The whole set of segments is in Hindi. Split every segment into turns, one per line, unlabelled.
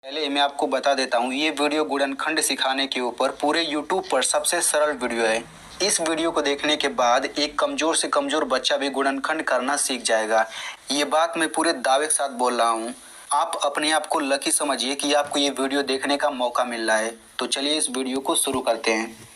पहले मैं आपको बता देता हूँ, ये वीडियो गुणनखंड सिखाने के ऊपर पूरे YouTube पर सबसे सरल वीडियो है। इस वीडियो को देखने के बाद एक कमज़ोर से कमज़ोर बच्चा भी गुणनखंड करना सीख जाएगा। ये बात मैं पूरे दावे के साथ बोल रहा हूँ। आप अपने आप को लकी समझिए कि आपको ये वीडियो देखने का मौका मिल रहा है। तो चलिए इस वीडियो को शुरू करते हैं।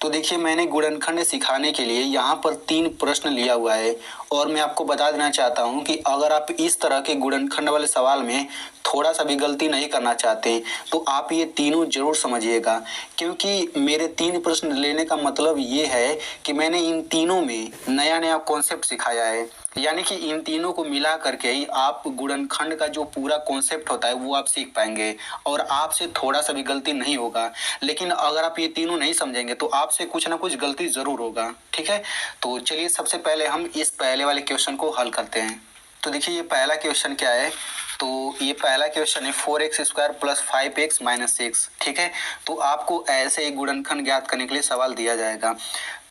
तो देखिए, मैंने गुणनखंड सिखाने के लिए यहाँ पर 3 प्रश्न लिया हुआ है और मैं आपको बता देना चाहता हूँ कि अगर आप इस तरह के गुणनखंड वाले सवाल में थोड़ा सा भी गलती नहीं करना चाहते तो आप ये तीनों जरूर समझिएगा, क्योंकि मेरे 3 प्रश्न लेने का मतलब ये है कि मैंने इन तीनों में नया नया कॉन्सेप्ट सिखाया है। यानी कि इन तीनों को मिला करके ही आप गुणनखंड का जो पूरा कॉन्सेप्ट होता है वो आप सीख पाएंगे और आपसे थोड़ा सा भी गलती नहीं होगा। लेकिन अगर आप ये तीनों नहीं समझेंगे तो आपसे कुछ ना कुछ गलती जरूर होगा। ठीक है, तो चलिए सबसे पहले हम इस पहले वाले क्वेश्चन को हल करते हैं। तो देखिए, ये पहला क्वेश्चन क्या है। तो ये पहला क्वेश्चन है 4x² + 5x - 6। ठीक है, तो आपको ऐसे ही गुणनखंड ज्ञात करने के लिए सवाल दिया जाएगा।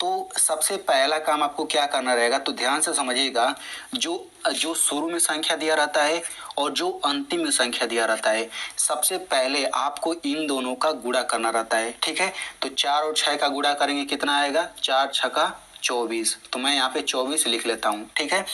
तो सबसे पहला काम आपको क्या करना रहेगा, तो ध्यान से समझिएगा। जो शुरू में संख्या दिया रहता है और जो अंतिम में संख्या दिया रहता है, सबसे पहले आपको इन दोनों का गुणा करना रहता है। ठीक है, तो 4 और 6 का गुणा करेंगे, कितना आएगा? 4 × 6 = 24। तो मैं यहाँ पे 24 लिख लेता हूँ। ठीक है,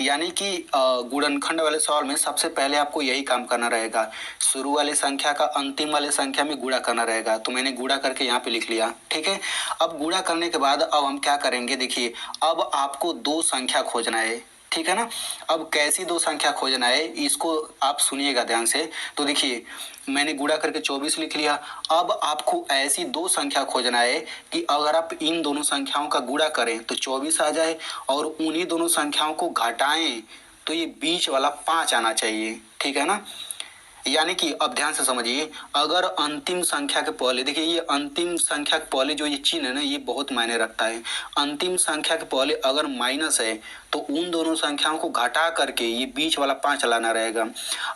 यानी कि गुणनखंड वाले सवाल में सबसे पहले आपको यही काम करना रहेगा, शुरू वाले संख्या का अंतिम वाले संख्या में गुणा करना रहेगा। तो मैंने गुणा करके यहाँ पे लिख लिया। ठीक है, अब गुणा करने के बाद अब हम क्या करेंगे, देखिए अब आपको 2 संख्या खोजना है। ठीक है ना, अब कैसी 2 संख्या खोजना है इसको आप सुनिएगा ध्यान से। तो देखिए, मैंने गुणा करके 24 लिख लिया। अब आपको ऐसी 2 संख्या खोजना है कि अगर आप इन दोनों संख्याओं का गुणा करें तो 24 आ जाए और उन्हीं दोनों संख्याओं को घटाएं तो ये बीच वाला 5 आना चाहिए। ठीक है ना, यानी कि अब ध्यान से समझिए, अगर अंतिम संख्या के पहले, देखिए ये अंतिम संख्या के पहले जो ये चिन्ह है ना, ये बहुत मायने रखता है। अंतिम संख्या के पहले अगर माइनस है तो उन दोनों संख्याओं को घटा करके ये बीच वाला 5 लाना रहेगा।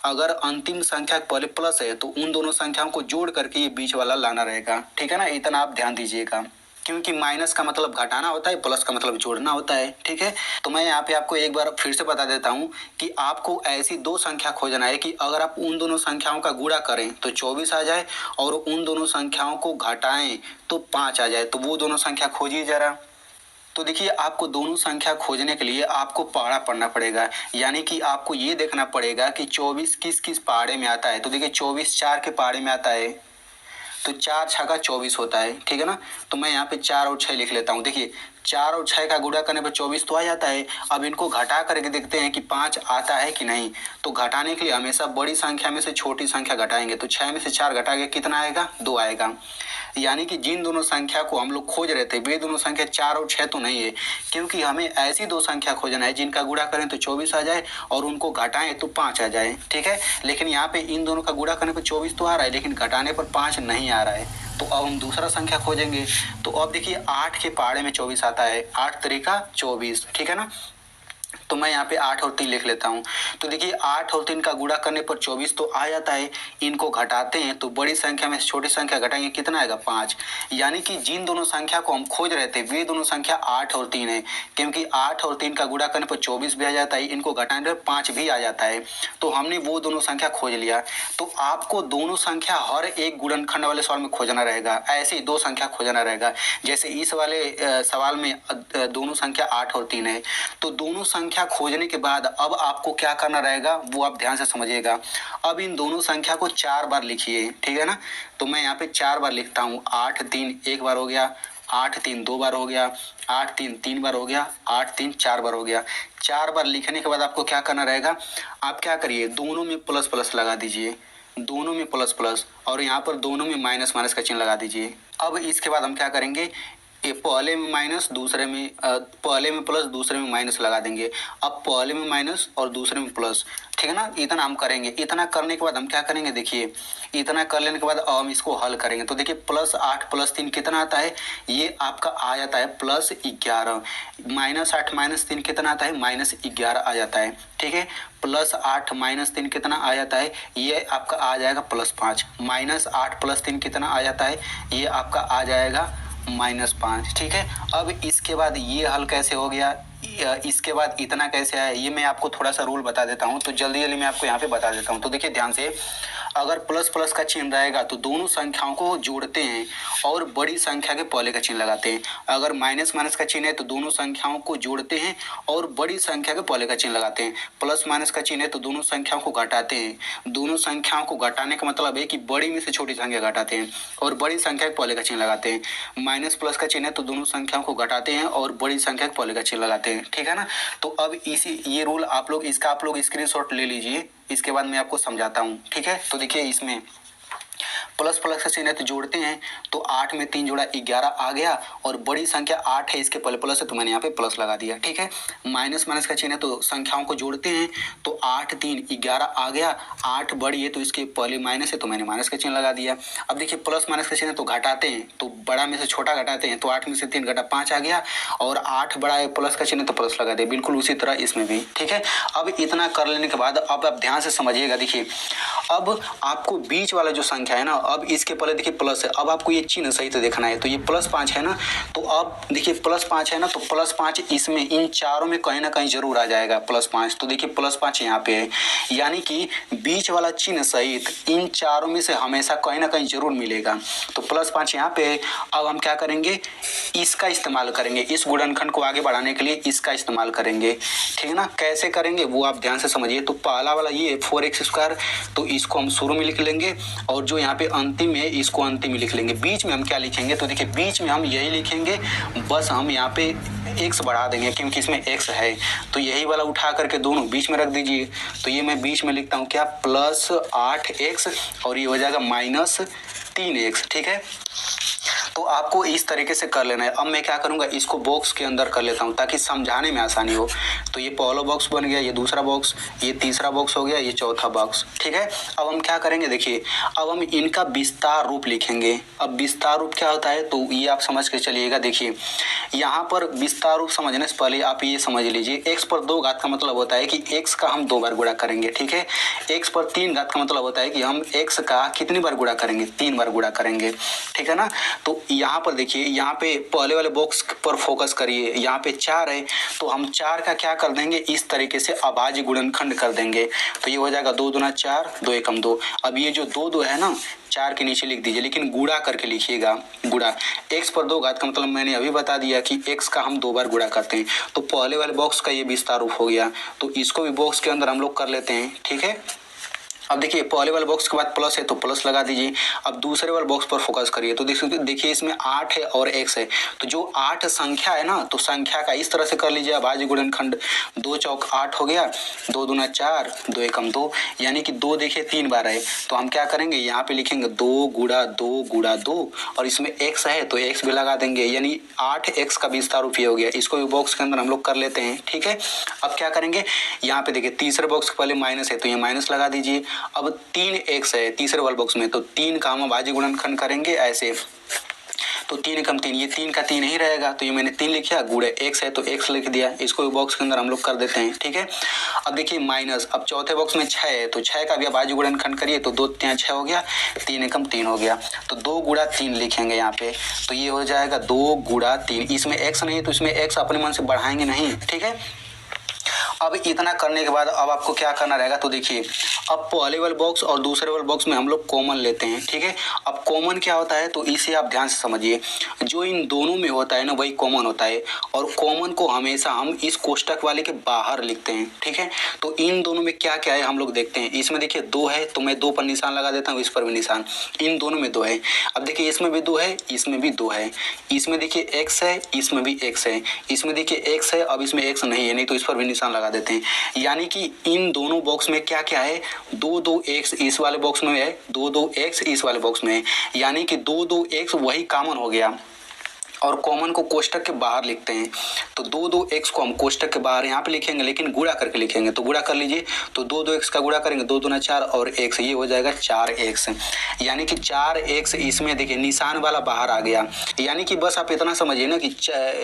अगर अंतिम संख्या के पहले प्लस है तो उन दोनों संख्याओं को जोड़ करके ये बीच वाला लाना रहेगा। ठीक है ना, इतना आप ध्यान दीजिएगा, क्योंकि माइनस का मतलब घटाना होता है, प्लस का मतलब जोड़ना होता है। ठीक है, तो मैं यहाँ पे आपको एक बार फिर से बता देता हूँ कि आपको ऐसी 2 संख्या खोजना है कि अगर आप उन दोनों संख्याओं का गुणा करें तो 24 आ जाए और उन दोनों संख्याओं को घटाएं तो 5 आ जाए। तो वो दोनों संख्या खोजिए जरा। तो देखिए, आपको दोनों संख्या खोजने के लिए आपको पहाड़ा पढ़ना पड़ेगा, यानी कि आपको ये देखना पड़ेगा कि 24 किस किस पहाड़े में आता है। तो देखिए, 24 4 के पहाड़े में आता है, तो 4 × 6 = 24 होता है। ठीक है ना, तो मैं यहाँ पे 4 और 6 लिख लेता हूँ। देखिए, 4 और 6 का गुणा करने पर 24 तो आ जाता है। अब इनको घटा करके देखते हैं कि 5 आता है कि नहीं। तो घटाने के लिए हमेशा बड़ी संख्या में से छोटी संख्या घटाएंगे। तो 6 में से 4 घटा के कितना आएगा? 2 आएगा। यानी कि जिन दोनों संख्या को हम लोग खोज रहे थे वे दोनों संख्या 4 और 6 तो नहीं है, क्योंकि हमें ऐसी 2 संख्या खोजना है जिनका गुणा करें तो 24 आ जाए और उनको घटाएं तो 5 आ जाए। ठीक है, लेकिन यहाँ पे इन दोनों का गुणा करने पर 24 तो आ रहा है, लेकिन घटाने पर 5 नहीं आ रहा है। तो अब हम दूसरा संख्या खोजेंगे। तो अब देखिए, 8 के पहाड़े में 24 आता है, 8 × 3 = 24। ठीक है ना, तो मैं यहाँ पे 8 और 3 लिख लेता हूँ। तो देखिए, 8 और 3 का गुणा करने पर 24 तो आ जाता है। इनको घटाते हैं तो बड़ी संख्या में से छोटी संख्या घटाएंगे, कितना आएगा? 5। यानी कि जिन दोनों संख्या को हम खोज रहे थे वे दोनों संख्या 8 और 3 है, क्योंकि 8 और 3 का गुणा करने पर 24 भी आ जाता है, इनको घटाने पर 5 भी आ जाता है। तो हमने वो दोनों संख्या खोज लिया। तो आपको दोनों संख्या हर एक गुणनखंड वाले सवाल में खोजना रहेगा। ऐसे ही 2 संख्या खोजना रहेगा। जैसे इस वाले सवाल में दोनों संख्या 8 और 3 है, तो दोनों संख्या खोजने के बाद अब आपको क्या करना रहेगा वो आप ध्यान से समझिएगा। अब इन दोनों संख्या को 4 बार लिखिए। ठीक है ना, तो मैं यहाँ पे 4 बार लिखता हूँ। 8 3 1 बार हो गया, 8 3 2 बार हो गया, 8 3 3 बार हो गया, 8 3 4 बार हो गया। 4 बार लिखने के बाद आपको क्या करना रहेगा, आप क्या करिए, दोनों में प्लस प्लस लगा दीजिए, दोनों में प्लस प्लस, और यहाँ पर दोनों में माइनस माइनस का चिन्ह लगा दीजिए। अब इसके बाद हम क्या करेंगे, ये पहले में माइनस दूसरे में पहले में प्लस दूसरे में माइनस लगा देंगे। अब पहले में माइनस और दूसरे में प्लस। ठीक है ना, इतना हम करेंगे। इतना करने के बाद हम क्या करेंगे, देखिए इतना कर लेने के बाद अब हम इसको हल करेंगे। तो देखिए, +8 + 3 कितना आता है, ये आपका आ जाता है +11। -8 - 3 कितना आता है, -11 आ जाता है। ठीक है, +8 - 3 कितना आ जाता है, ये आपका आ जाएगा +5। -8 + 3 कितना आ जाता है, ये आपका आ जाएगा -5। ठीक है, अब इसके बाद ये हल कैसे हो गया, इसके बाद इतना कैसे आया, ये मैं आपको थोड़ा सा रूल बता देता हूँ। तो जल्दी जल्दी मैं आपको यहाँ पे बता देता हूँ। तो देखिए ध्यान से, अगर प्लस प्लस का चिन्ह रहेगा तो दोनों संख्याओं को जोड़ते हैं और बड़ी संख्या के पहले का चिन्ह लगाते हैं। अगर माइनस माइनस का चिन्ह है तो दोनों संख्याओं को जोड़ते हैं और बड़ी संख्या के पहले का चिन्ह लगाते हैं। प्लस माइनस का चिन्ह है तो दोनों संख्याओं को घटाते हैं। दोनों संख्याओं को घटाने का मतलब है कि बड़ी में से छोटी संख्या घटाते हैं और बड़ी संख्या के पहले का चिन्ह लगाते हैं। माइनस प्लस का चिन्ह है तो दोनों संख्याओं को घटाते हैं और बड़ी संख्या के पहले का चिन्ह लगाते हैं। ठीक है ना। तो अब ये रूल आप लोग स्क्रीनशॉट ले लीजिए, इसके बाद मैं आपको समझाता हूँ। ठीक है। तो देखिए इसमें प्लस प्लस का चिन्ह है तो जोड़ते हैं, तो 8 में 3 जोड़ा 11 आ गया और बड़ी संख्या 8 है, इसके पहले प्लस है तो मैंने यहाँ पे प्लस लगा दिया। ठीक है। माइनस माइनस का चिन्ह है तो संख्याओं को जोड़ते हैं, तो 8 3 11 आ गया, 8 बड़ी है तो इसके पहले माइनस है तो मैंने माइनस का चिन्ह लगा दिया। अब देखिए प्लस माइनस का चिन्ह है तो घटाते हैं, तो बड़ा में से छोटा घटाते हैं, तो 8 में से 3 घटा 5 आ गया और 8 बड़ा है, प्लस का चिन्ह तो प्लस लगा दिया। बिल्कुल उसी तरह इसमें भी। ठीक है। अब इतना कर लेने के बाद अब आप ध्यान से समझिएगा। देखिए अब आपको बीच वाला जो संख्या है ना, अब इसके पहले देखिए प्लस है, अब आपको ये चिन्ह सही से देखना है। तो ये +5 है ना, तो अब देखिए +5 है ना, तो +5 इसमें इन चारों में कहीं ना कहीं जरूर आ जाएगा +5। तो देखिए +5 यहाँ पे है, यानी कि बीच वाला चिन्ह सहित इन चारों में से हमेशा कहीं ना कहीं जरूर मिलेगा। तो +5 यहाँ पे है। अब हम क्या करेंगे, इसका इस्तेमाल करेंगे, इस गुणनखंड को आगे बढ़ाने के लिए इसका इस्तेमाल करेंगे। ठीक है ना। कैसे करेंगे वो आप ध्यान से समझिए। तो पहला वाला ये 4x², तो इसको हम शुरू में लिख लेंगे और जो यहाँ पे अंतिम है इसको अंतिम में लिख लेंगे। बीच में हम क्या लिखेंगे, तो देखिए बीच में हम यही लिखेंगे, बस हम यहाँ पे x बढ़ा देंगे क्योंकि इसमें x है, तो यही वाला उठा करके दोनों बीच में रख दीजिए। तो ये मैं बीच में लिखता हूँ क्या, +8x और ये हो जाएगा -3x। ठीक है। तो आपको इस तरीके से कर लेना है। अब मैं क्या करूंगा, इसको बॉक्स के अंदर कर लेता हूं ताकि समझाने में आसानी हो। तो ये पहला बॉक्स बन गया, ये दूसरा बॉक्स, ये तीसरा बॉक्स हो गया, ये चौथा बॉक्स। ठीक है। अब हम क्या करेंगे, देखिए अब हम इनका विस्तार रूप लिखेंगे। अब विस्तार रूप क्या होता है, तो ये आप समझ के चलिएगा। देखिए यहाँ पर विस्तार रूप समझने से पहले आप ये समझ लीजिए, x पर 2 घात का मतलब होता है कि x का हम 2 बार गुणा करेंगे। ठीक है। x पर 3 घात का मतलब होता है कि हम x का कितनी बार गुणा करेंगे, 3 बार गुणा करेंगे। ठीक है ना। तो यहाँ पर देखिए, यहाँ पे पहले वाले बॉक्स पर फोकस करिए, यहाँ पे 4 है तो हम 4 का क्या कर देंगे, इस तरीके से अभाज्य गुणनखंड कर देंगे। तो ये हो जाएगा 2 दूना 4, 2 एकम 2। अब ये जो 2 है ना, 4 के नीचे लिख दीजिए, लेकिन गुणा करके लिखिएगा। गुणा x पर 2 घात का मतलब मैंने अभी बता दिया कि x का हम 2 बार गुणा करते हैं। तो पहले वाले बॉक्स का ये विस्तार रूप हो गया, तो इसको भी बॉक्स के अंदर हम लोग कर लेते हैं। ठीक है। अब देखिए पहले वाले बॉक्स के बाद प्लस है तो प्लस लगा दीजिए। अब दूसरे वाले बॉक्स पर फोकस करिए, तो देखिए इसमें 8 है और x है, तो जो 8 संख्या है ना, तो संख्या का इस तरह से कर लीजिए अभाज्य गुणनखंड। 2 चौक 8 हो गया, 2 दूना 4, 2 एकम 2, यानी कि 2 देखिए 3 बार है, तो हम क्या करेंगे, यहाँ पे लिखेंगे 2 गुणा 2 गुणा 2 और इसमें x है तो x भी लगा देंगे, यानी 8x का विस्तार रूप ये हो गया। इसको भी बॉक्स के अंदर हम लोग कर लेते हैं। ठीक है। अब क्या करेंगे, यहाँ पे देखिए तीसरे बॉक्स के पहले माइनस है तो ये माइनस लगा दीजिए। अब 3x है तीसरे वाले बॉक्स में, तो 3 का हम अभाज्य गुणनखंड करेंगे ऐसे, तो 3 एकम 3, ये 3 का 3 ही रहेगा, तो ये मैंने 3 लिखा, गुणे x है तो x लिख दिया। इसको भी बॉक्स के अंदर हम लोग कर देते हैं। ठीक है। अब देखिए माइनस, अब चौथे बॉक्स में 6 है तो 6 का भी अभाज्य गुणनखंड करिए, तो 2 3 6 हो गया, 3 एकम 3 हो गया, तो 2 गुणा 3 लिखेंगे यहाँ पे, तो ये हो जाएगा 2 गुणा 3। इसमें x नहीं है तो इसमें x अपने मन से बढ़ाएंगे नहीं। ठीक है। अब इतना करने के बाद अब आपको क्या करना रहेगा, तो देखिए अब पहले वाले बॉक्स और दूसरे वाले बॉक्स में हम लोग कॉमन लेते हैं। ठीक है। अब कॉमन क्या होता है, तो इसे आप ध्यान से समझिए, जो इन दोनों में होता है ना वही कॉमन होता है, और कॉमन को हमेशा हम इस कोष्टक वाले के बाहर लिखते हैं। ठीक है। तो इन दोनों में क्या क्या है हम लोग देखते हैं। इसमें देखिए 2 है तो मैं 2 पर निशान लगा देता हूँ, इस पर भी निशान, इन दोनों में 2 है। अब देखिए इसमें भी 2 है, इसमें भी 2 है, इसमें देखिए x है, इसमें भी x है, इसमें देखिए x है, अब इसमें x नहीं है, नहीं तो इस पर भी निशान लगा देते हैं। यानी कि इन दोनों बॉक्स में क्या क्या है, 2 2 x इस वाले बॉक्स में है, 2 2 x इस वाले बॉक्स में है, यानी कि 2 2 x वही कॉमन हो गया, और कॉमन को कोष्टक के बाहर लिखते हैं। तो 2 2 x को हम कोष्टक के बाहर यहाँ पे लिखेंगे, लेकिन गुणा करके लिखेंगे, तो गुणा कर लीजिए, तो 2 2 x का गुणा करेंगे, 2 दूना 4 और x, ये हो जाएगा 4x, यानी कि 4x इसमें देखिए निशान वाला बाहर आ गया। यानी कि बस आप इतना समझिए ना कि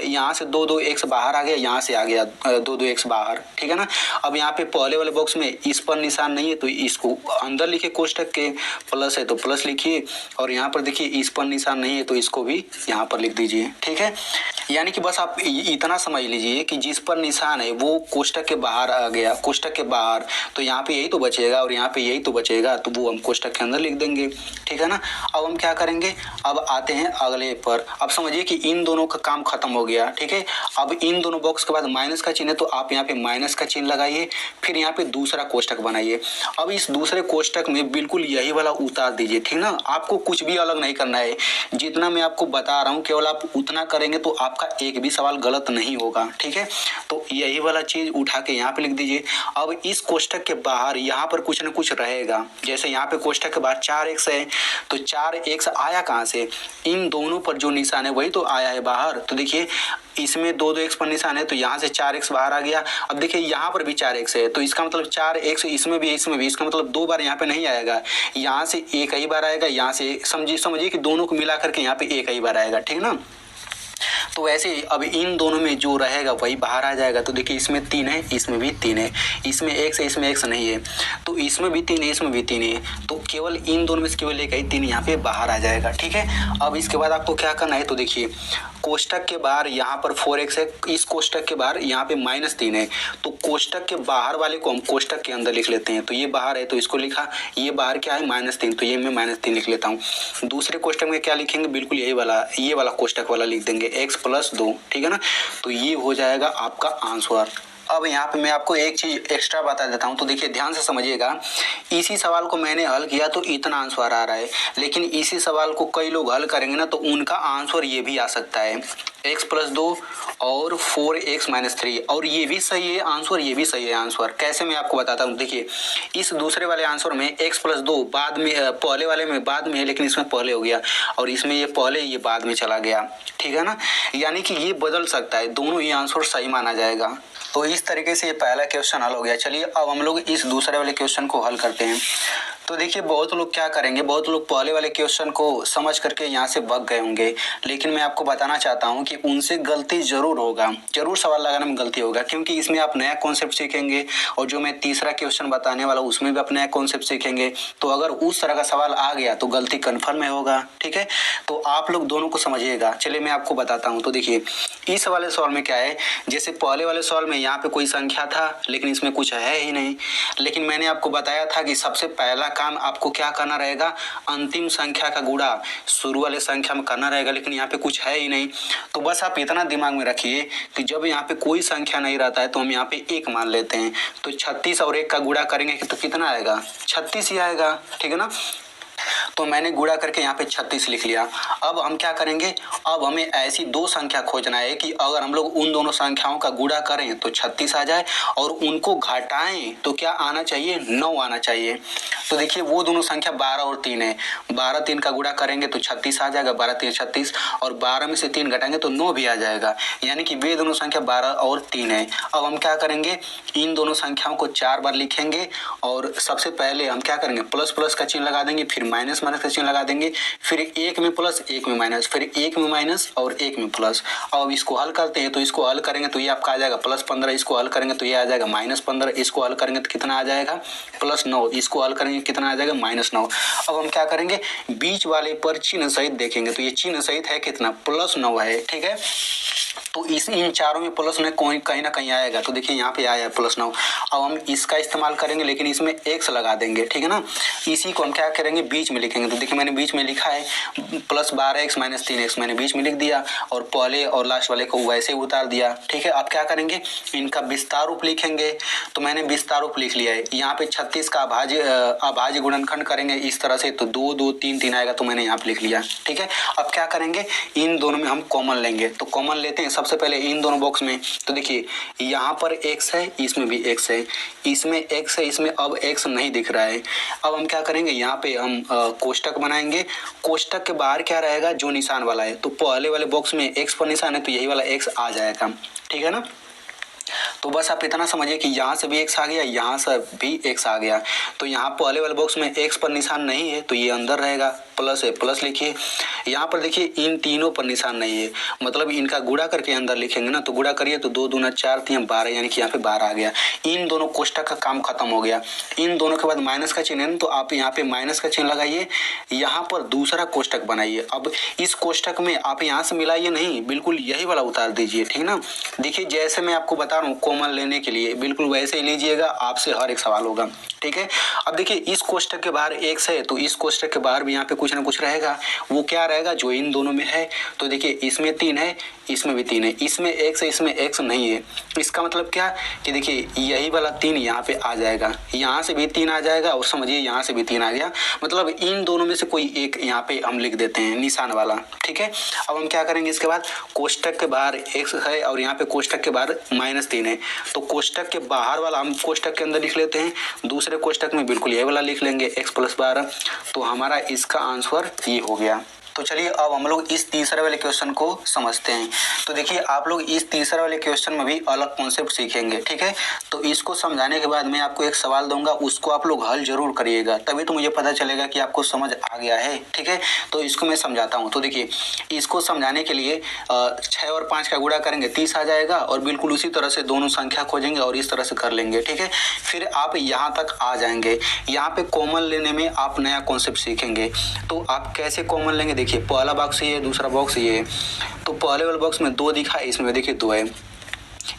यहाँ से 2 2 x बाहर आ गया, यहाँ से आ गया 2 2 x बाहर। ठीक है ना। अब यहाँ पे पहले वाले बॉक्स में इस पर निशान नहीं है तो इसको अंदर लिखिए, कोष्टक के प्लस है तो प्लस लिखिए, और यहाँ पर देखिए इस पर निशान नहीं है तो इसको भी यहाँ पर लिख दीजिए। ठीक है। यानी कि बस आप इतना समझ लीजिए कि जिस पर निशान है वो कोष्टक के बाहर आ गया, कोष्टक के बाहर, तो यहाँ पे यही तो बचेगा और यहाँ पे यही तो बचेगा, तो वो हम कोष्टक के अंदर लिख देंगे, ठीक है ना। अब हम क्या करेंगे, अब आते हैं अगले पर। अब समझिए कि इन दोनों का काम खत्म हो गया, ठीक है। अब इन दोनों बॉक्स के बाद माइनस का चिन्ह है, तो आप यहाँ पे माइनस का चिन्ह लगाइए, फिर यहाँ पे दूसरा कोष्टक बनाइए। अब इस दूसरे कोष्टक में बिल्कुल यही वाला उतार दीजिए, ठीक ना। आपको कुछ भी अलग नहीं करना है, जितना मैं आपको बता रहा हूँ केवल आप उतना करेंगे तो आपका एक भी सवाल गलत नहीं होगा, ठीक है। तो यही वाला चीज उठा के यहाँ पे लिख दीजिए। अब इस कोष्टक के बाहर यहाँ पर कुछ न कुछ रहेगा, जैसे यहाँ पे कोष्टक के बाहर 4x है, तो 4x आया कहाँ से, इन दोनों पर जो निशान है वही तो आया है बाहर। तो देखिए इसमें 2 x पर निशान है, तो यहाँ से 4x बाहर आ गया। अब देखिए यहाँ पर भी 4x है, तो इसका मतलब 4x इसमें भी इसका मतलब 2 बार यहाँ पे नहीं आएगा, यहाँ से एक ही बार आएगा, यहाँ से समझिए कि दोनों को मिला करके यहाँ पे एक ही बार आएगा, ठीक ना। तो वैसे अब इन दोनों में जो रहेगा वही बाहर आ जाएगा। तो देखिए इसमें 3 है, इसमें भी 3 है, इसमें x है, इसमें x नहीं है, तो इसमें भी 3 है, इसमें भी 3 है, तो केवल इन दोनों में से केवल एक ही 3 यहाँ पे बाहर आ जाएगा, ठीक है। अब इसके बाद आपको क्या करना है, तो देखिए कोष्टक के बाहर यहाँ पर 4x है, इस कोष्टक के बाहर यहाँ पे -3 है, तो कोष्टक के बाहर वाले को हम कोष्टक के अंदर लिख लेते हैं। तो ये बाहर है तो इसको लिखा, ये बाहर क्या है -3, तो ये मैं -3 लिख लेता हूँ। दूसरे कोष्टक में क्या लिखेंगे, बिल्कुल यही वाला, ये वाला कोष्टक वाला लिख देंगे, x + 2, ठीक है ना। तो ये हो जाएगा आपका आंसर। अब यहाँ पे मैं आपको एक चीज एक्स्ट्रा बता देता हूँ, तो देखिए ध्यान से समझिएगा। इसी सवाल को मैंने हल किया तो इतना आंसर आ रहा है, लेकिन इसी सवाल को कई लोग हल करेंगे ना तो उनका आंसर ये भी आ सकता है, x + 2 और 4x - 3, और ये भी सही है आंसर, ये भी सही है आंसर। कैसे मैं आपको बताता हूँ, देखिए इस दूसरे वाले आंसर में x + 2 बाद में, पहले वाले में बाद में है, लेकिन इसमें पहले हो गया, और इसमें ये पहले ये बाद में चला गया, ठीक है ना। यानी कि ये बदल सकता है, दोनों ही आंसर सही माना जाएगा। तो इस तरीके से ये पहला क्वेश्चन हल हो गया। चलिए अब हम लोग इस दूसरे वाले क्वेश्चन को हल करते हैं। तो देखिए बहुत लोग क्या करेंगे, बहुत लोग पहले वाले क्वेश्चन को समझ करके यहाँ से भाग गए होंगे, लेकिन मैं आपको बताना चाहता हूँ कि उनसे गलती जरूर होगा, जरूर सवाल लगाने में गलती होगा, क्योंकि इसमें आप नया कॉन्सेप्ट सीखेंगे, और जो मैं तीसरा क्वेश्चन बताने वाला हूँ उसमें भी आप नया कॉन्सेप्ट सीखेंगे। तो अगर उस तरह का सवाल आ गया तो गलती कन्फर्म है होगा, ठीक है। तो आप लोग दोनों को समझिएगा। चलिए मैं आपको बताता हूँ। तो देखिए इस वाले सवाल में क्या है, जैसे पहले वाले सवाल में यहाँ पे कोई संख्या था लेकिन इसमें कुछ है ही नहीं, लेकिन मैंने आपको बताया था कि सबसे पहला काम आपको क्या करना रहेगा, अंतिम संख्या का गुणा शुरू वाले संख्या में करना रहेगा, लेकिन यहाँ पे कुछ है ही नहीं। तो बस आप इतना दिमाग में रखिए कि जब यहाँ पे कोई संख्या नहीं रहता है तो हम यहाँ पे 1 मान लेते हैं, तो 36 और 1 का गुणा करेंगे तो कितना आएगा, 36 ही आएगा, ठीक है ना। तो मैंने गुणा करके यहाँ पे 36 लिख लिया। अब हम क्या करेंगे, अब हमें ऐसी 2 संख्या खोजना है कि अगर हम लोग उन दोनों संख्याओं का गुणा करें तो 36 आ जाए, और उनको घटाएं तो क्या आना चाहिए, 9 आना चाहिए। तो देखिए वो दोनों संख्या 12 और 3 है, 12 3 का गुणा करेंगे तो 36 आ जाएगा, 12 3 36, और 12 में से 3 घटाएंगे तो 9 भी आ जाएगा, यानी कि वे दोनों संख्या 12 और 3 है। अब हम क्या करेंगे, इन दोनों संख्याओं को 4 बार लिखेंगे, और सबसे पहले हम क्या करेंगे, प्लस प्लस का चिन्ह लगा देंगे, फिर माइनस माइनस का चिन्ह लगा देंगे, फिर 1 में प्लस 1 में माइनस, फिर 1 में माइनस और 1 में प्लस। अब इसको हल करते हैं, तो इसको हल करेंगे तो ये आपका आ जाएगा +15, इसको हल करेंगे तो ये आ जाएगा -15, इसको हल करेंगे तो कितना आ जाएगा +9, इसको हल करेंगे कितना आ जाएगा -9। अब हम क्या करेंगे, बीच वाले पर चिन्ह सहित देखेंगे, तो ये चिन्ह सहित है कितना, +9 है, ठीक है। तो इन चारों में प्लस में कहीं ना कहीं आएगा, तो देखिए यहाँ पे आया है +9। अब हम इसका इस्तेमाल करेंगे, लेकिन इसमें x लगा देंगे, ठीक है ना। इसी को हम क्या करेंगे, बीच में लिखेंगे, तो देखिए मैंने बीच में लिखा है +12x - 3x, मैंने बीच में लिख दिया, और पहले और लास्ट वाले को वैसे ही उतार दिया, ठीक है। अब क्या करेंगे, इनका विस्तार रूप लिखेंगे, तो मैंने विस्तार रूप लिख लिया है। यहाँ पे 36 का अभाज्य गुणनखंड करेंगे इस तरह से, तो 2 2 3 3 आएगा, तो मैंने यहाँ पे लिख लिया, ठीक है। अब क्या करेंगे, इन दोनों में हम कॉमन लेंगे, तो कॉमन लेते हैं सबसे पहले इन दोनों बॉक्स में। तो देखिए यहाँ पर x है, इसमें भी x है, इसमें x है, इसमें अब x नहीं दिख रहा है। अब हम क्या करेंगे, यहाँ पे हम कोष्टक बनाएंगे। कोष्टक के बाहर क्या रहेगा, जो निशान वाला है, तो पहले वाले बॉक्स में x पर निशान है तो यही वाला x आ जाएगा, ठीक है ना। तो तो बस आप इतना समझिए कि यहाँ से भी x आ गया, यहाँ से भी x आ गया। तो यहाँ पहले वाले बॉक्स में x पर निशान नहीं है तो ये अंदर रहेगा, प्लस है, प्लस लिखिए। यहाँ पर देखिए इन तीनों पर निशान नहीं है, मतलब इनका गुणा करके अंदर लिखेंगे ना, तो गुणा करिए तो 2 दूना 4 3 12, यानी कि यहाँ पे 12 आ गया। इन दोनों कोष्टक का काम खत्म हो गया। इन दोनों के बाद माइनस का चिन्ह है ना, तो आप यहाँ पे माइनस का चिन्ह लगाइए, यहाँ पर दूसरा कोष्टक बनाइए। अब इस कोष्टक में आप यहाँ से मिलाइए नहीं, बिल्कुल यही वाला उतार दीजिए, ठीक ना। देखिए जैसे मैं आपको बता रहा हूँ कॉमन लेने के लिए बिल्कुल वैसे ही लीजिएगा, आपसे हर एक सवाल होगा, ठीक है। अब देखिए इस कोष्टक के बाहर x है तो इस कोष्टक के बाहर भी यहाँ पे कुछ ना कुछ रहेगा, वो क्या रहेगा जो इन दोनों में है। तो देखिए इसमें 3 है, इसमें भी 3 है, इसमें x है, इसमें x नहीं है। इसका मतलब क्या कि देखिए यही वाला 3 यहाँ पे आ जाएगा, यहाँ से भी 3 आ जाएगा, और समझिए यहाँ से भी 3 आ गया, मतलब इन दोनों में से कोई एक यहाँ पे हम लिख देते हैं निशान वाला, ठीक है। अब हम क्या करेंगे, इसके बाद कोष्टक के बाहर x है और यहाँ पे कोष्टक के बाहर -3 है, तो कोष्टक के बाहर वाला हम कोष्टक के अंदर लिख लेते हैं, दूसरे कोष्टक में बिल्कुल ये वाला लिख लेंगे x + 12। तो हमारा इसका आंसर ये हो गया। तो चलिए अब हम लोग इस तीसरे वाले क्वेश्चन को समझते हैं। तो देखिए आप लोग इस तीसरे वाले क्वेश्चन में भी अलग कॉन्सेप्ट सीखेंगे, ठीक है। तो इसको समझाने के बाद मैं आपको एक सवाल दूंगा, उसको आप लोग हल जरूर करिएगा, तभी तो मुझे पता चलेगा कि आपको समझ आ गया है, ठीक है। तो इसको मैं समझाता हूँ। तो देखिए इसको समझाने के लिए 6 और 5 का गुणा करेंगे 30 आ जाएगा, और बिल्कुल उसी तरह से दोनों संख्या खोजेंगे और इस तरह से कर लेंगे, ठीक है। फिर आप यहाँ तक आ जाएंगे, यहाँ पे कॉमन लेने में आप नया कॉन्सेप्ट सीखेंगे। तो आप कैसे कॉमन लेंगे, देखिए पहला बॉक्स ये है, दूसरा बॉक्स ये है। तो पहले वाले बॉक्स में 2 दिखा, इसमें देखिए 2 है,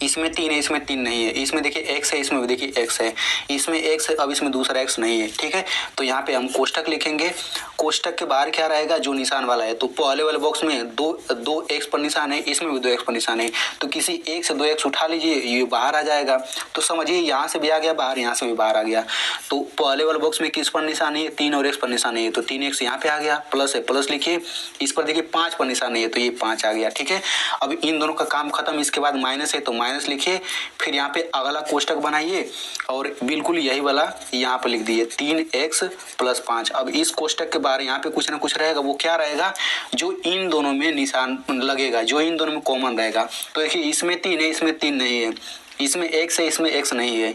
इसमें 3 है, इसमें 3 नहीं है, इसमें देखिए x है, इसमें भी देखिए x है, इसमें x है, अब इसमें दूसरा x नहीं है, ठीक है। तो यहाँ पे हम कोष्टक लिखेंगे, कोष्टक के बाहर क्या रहेगा जो निशान वाला है। तो पहले वाले बॉक्स में दो x पर निशान है, इसमें भी 2x पर निशान है, तो किसी एक से 2x उठा लीजिए, ये बाहर आ जाएगा। तो समझिए यहाँ से भी आ गया बाहर, यहाँ से भी बाहर आ गया। तो पहले वाले बॉक्स में किस पर निशान है, 3 और x पर निशान है, तो 3x यहाँ पे आ गया, प्लस है, प्लस लिखिए। इस पर देखिए 5 पर निशान है, तो ये 5 आ गया, ठीक है। अब इन दोनों का काम खत्म, इसके बाद माइनस है तो माइनस लिखिए, फिर यहाँ पे अगला कोष्टक बनाइए और बिल्कुल यही वाला यहाँ पे लिख दिए 3x + 5। अब इस कोष्टक के बाहर यहाँ पे कुछ ना कुछ रहेगा, वो क्या रहेगा जो इन दोनों में निशान लगेगा, जो इन दोनों में कॉमन रहेगा। तो देखिए इसमें 3 है, इसमें 3 नहीं है, इसमें x है, इसमें x नहीं है।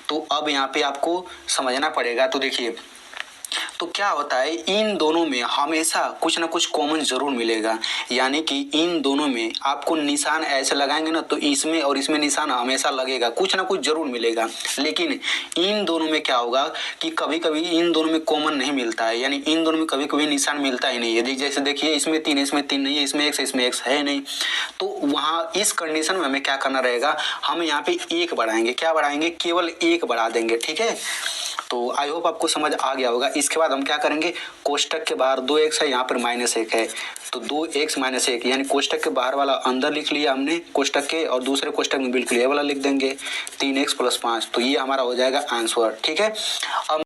तो अब यहाँ पे आपको समझना पड़ेगा। तो देखिए तो क्या होता है, इन दोनों में हमेशा कुछ ना कुछ कॉमन जरूर मिलेगा, यानी कि इन दोनों में आपको निशान ऐसे लगाएंगे ना, तो इसमें और इसमें निशान हमेशा लगेगा, कुछ ना कुछ जरूर मिलेगा। लेकिन इन दोनों में क्या होगा कि कभी कभी इन दोनों में कॉमन नहीं मिलता है, यानी इन दोनों में कभी कभी निशान मिलता ही नहीं है। जैसे देखिए इसमें 3 है, इसमें 3 नहीं है, इसमें x है, इसमें x है नहीं। तो वहाँ इस कंडीशन में हमें क्या करना रहेगा, हम यहाँ पे 1 बढ़ाएंगे, क्या बढ़ाएंगे, केवल 1 बढ़ा देंगे, ठीक है। तो आई होप आपको समझ आ गया होगा। इसके बाद हम क्या करेंगे, कोष्टक के बाहर 2x है, यहाँ पर -1 है, तो 2x - 1 यानी कोष्टक के बाहर वाला अंदर लिख लिया हमने कोष्टक के, और दूसरे कोष्टक में बिल्कुल ये वाला लिख देंगे 3x + 5। तो ये हमारा हो जाएगा आंसर, ठीक है। अब